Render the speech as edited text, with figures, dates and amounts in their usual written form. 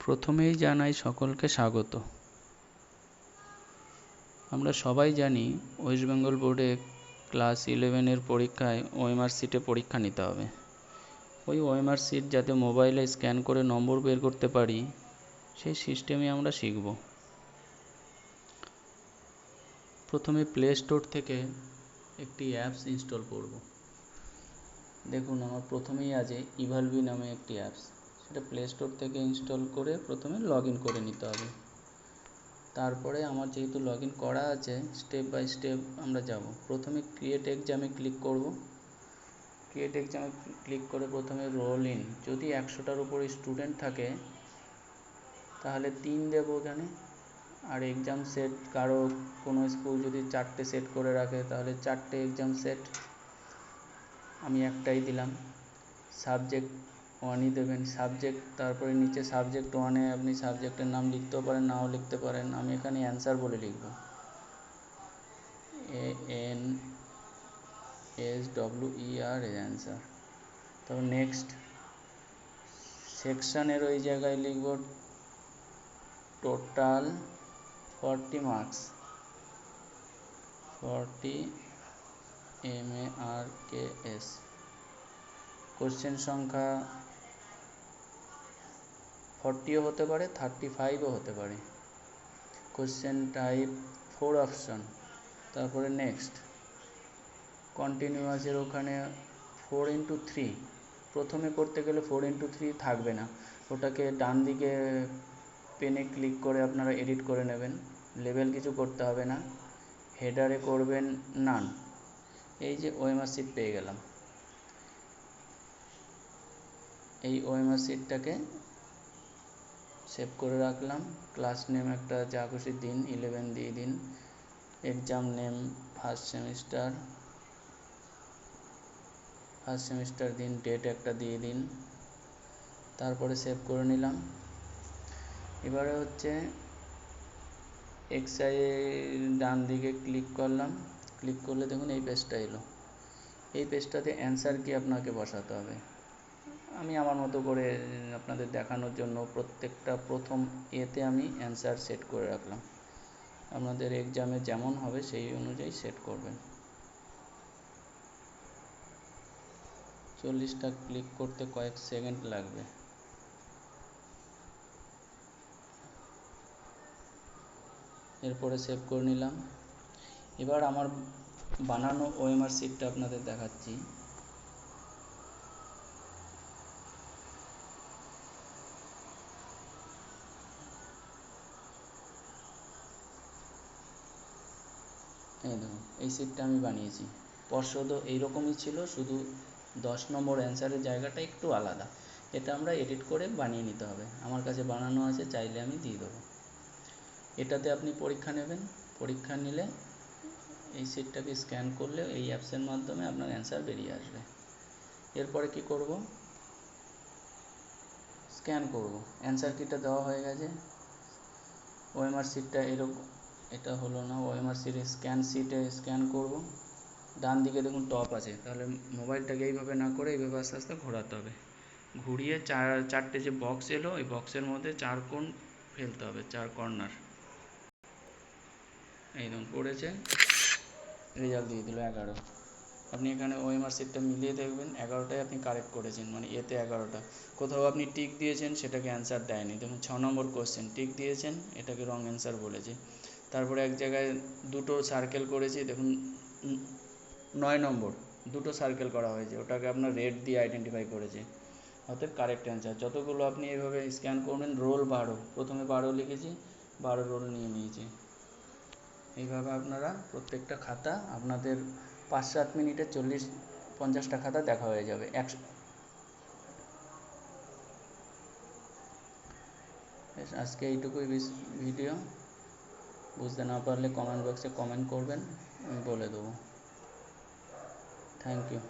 প্রথমেই জানাই সকলকে স্বাগত। আমরা সবাই জানি ওয়েস্ট বেঙ্গল বোর্ডে ক্লাস 11-এর পরীক্ষায় ওএমআর শিটে পরীক্ষা নিতে হবে। ওই ওএমআর শিট যাতে মোবাইলে স্ক্যান করে নম্বর বের করতে পারি সেই সিস্টেমই আমরা শিখব। প্রথমে প্লে স্টোর থেকে একটি অ্যাপস ইনস্টল করব। দেখুন আমার প্রথমেই আছে ইভালভি নামে একটি অ্যাপস, সেটা প্লে স্টোর থেকে ইনস্টল করে প্রথমে লগ ইন করে নিতে হবে। তারপরে আমার যেহেতু লগ ইন করা আছে, স্টেপ বাই স্টেপ আমরা যাব। প্রথমে ক্রিয়েট এক্সামে ক্লিক করব। ক্রিয়েট এক্সামে ক্লিক করে প্রথমে রোল ইন, যদি 100টার উপরে স্টুডেন্ট থাকে তাহলে 3 দেব এখানে। আর এক্সাম সেট, কারো কোনো স্কুল যদি 4টে সেট করে রাখে তাহলে 4টে এক্সাম সেট, আমি একটাই দিলাম। সাবজেক্ট 1ই দেবেন, সাবজেক্ট, তারপরে নিচে সাবজেক্ট 1-এ আপনি সাবজেক্টের নাম লিখতেও পারেন, নাও লিখতে পারেন। আমি এখানে অ্যান্সার বলে লিখব, ANSWER অ্যান্সার। তারপর নেক্সট। সেকশানের ওই জায়গায় লিখব টোটাল 40 মার্কস, 40 MARKS। কোশ্চেন সংখ্যা 40ও হতে পারে, 35ও হতে পারে। Question type 4 option. তারপরে নেক্সট। কন্টিনিউয়াসের ওখানে 4x3, প্রথমে করতে গেলে 4x3 থাকবে না, ওটাকে ডান দিকে পেনে ক্লিক করে আপনারা এডিট করে নেবেন। লেবেল কিছু করতে হবে না, হেডারে করবেন নান। এই যে ওএমআর শিট পেয়ে গেলাম, এই ওএমআর শিটটাকে সেভ করে রাখলাম। ক্লাস নেম একটা যা খুশি দিন, 11 দিয়ে দিন। এক্সাম নেম ফার্স্ট সেমিস্টার দিন, ডেট একটা দিয়ে দিন। তারপরে সেভ করে নিলাম। এবারে হচ্ছে এক্সাই ডান দিকে ক্লিক করলাম। ক্লিক করলে দেখুন এই পেজটা এলো। এই পেজটাতে অ্যান্সার কি আপনাকে বসাতে হবে। আমি আমার মতো করে আপনাদের দেখানোর জন্য প্রত্যেকটা প্রথম এতে আমি অ্যান্সার সেট করে রাখলাম। আপনাদের এক্সামে যেমন হবে সেই অনুযায়ী সেট করবেন। 40টা ক্লিক করতে কয়েক সেকেন্ড লাগবে। এরপরে সেভ করে নিলাম। এবার আমার বানানো ওএমআর শিটটা আপনাদের দেখাচ্ছি। এই দেখুন, এই শিটটা আমি বানিয়েছি। পর্ষদও এইরকমই ছিল, শুধু 10 নম্বর অ্যান্সারের জায়গাটা একটু আলাদা। এটা আমরা এডিট করে বানিয়ে নিতে হবে। আমার কাছে বানানো আছে, চাইলে আমি দিয়ে দেবো। এটাতে আপনি পরীক্ষা নেবেন। পরীক্ষা নিলে এই শিটটাকে স্ক্যান করলে এই অ্যাপসের মাধ্যমে আপনার অ্যান্সার বেরিয়ে আসবে। এরপরে কি করব, স্ক্যান করব। অ্যান্সার কিটা দেওয়া হয়ে গেছে। ওএমআর শিটটা এরকম, এটা হলো না। ওএমআর শিটে স্ক্যান শিটে স্ক্যান করব। ডান দিকে দেখুন টপ আছে, তাহলে মোবাইলটাকে এইভাবে না করে এইভাবে আস্তে আস্তে ঘোরাতে হবে। ঘুরিয়ে চারটে যে বক্স এলো, ওই বক্সের মধ্যে 4 কোণ ফেলতে হবে, 4 কর্নার। এই দেখুন পড়েছে, রেজাল্ট দিয়ে দিল 11। আপনি এখানে ওএমআর শিটটা মিলিয়ে দেখবেন 11টাই আপনি কারেক্ট করেছেন, মানে এতে 11টা। কোথাও আপনি টিক দিয়েছেন, সেটাকে অ্যান্সার দেয়নি। দেখুন 6 নম্বর কোশ্চেন, টিক দিয়েছেন, এটাকে রং অ্যান্সার বলেছে। তারপরে এক জায়গায় দুটো সার্কেল করেছি, দেখুন 9 নম্বর, দুটো সার্কেল করা হয়েছে, ওটাকে আপনার রেড দিয়ে আইডেন্টিফাই করেছে, অর্থাৎ কারেক্ট অ্যান্সার। যতগুলো আপনি এইভাবে স্ক্যান করবেন। রোল 12, প্রথমে 12 লিখেছি, 12 রোল নিয়ে নিয়েছি। এইভাবে আপনারা প্রত্যেকটা খাতা আপনাদের 5-7 মিনিটে 40-50টা খাতা দেখা হয়ে যাবে। আজকে এইটুকুই ভিডিও। বুঝতে না পারলে কমেন্ট বক্সে কমেন্ট করবেন, আমি বলে দেবো। Thank you.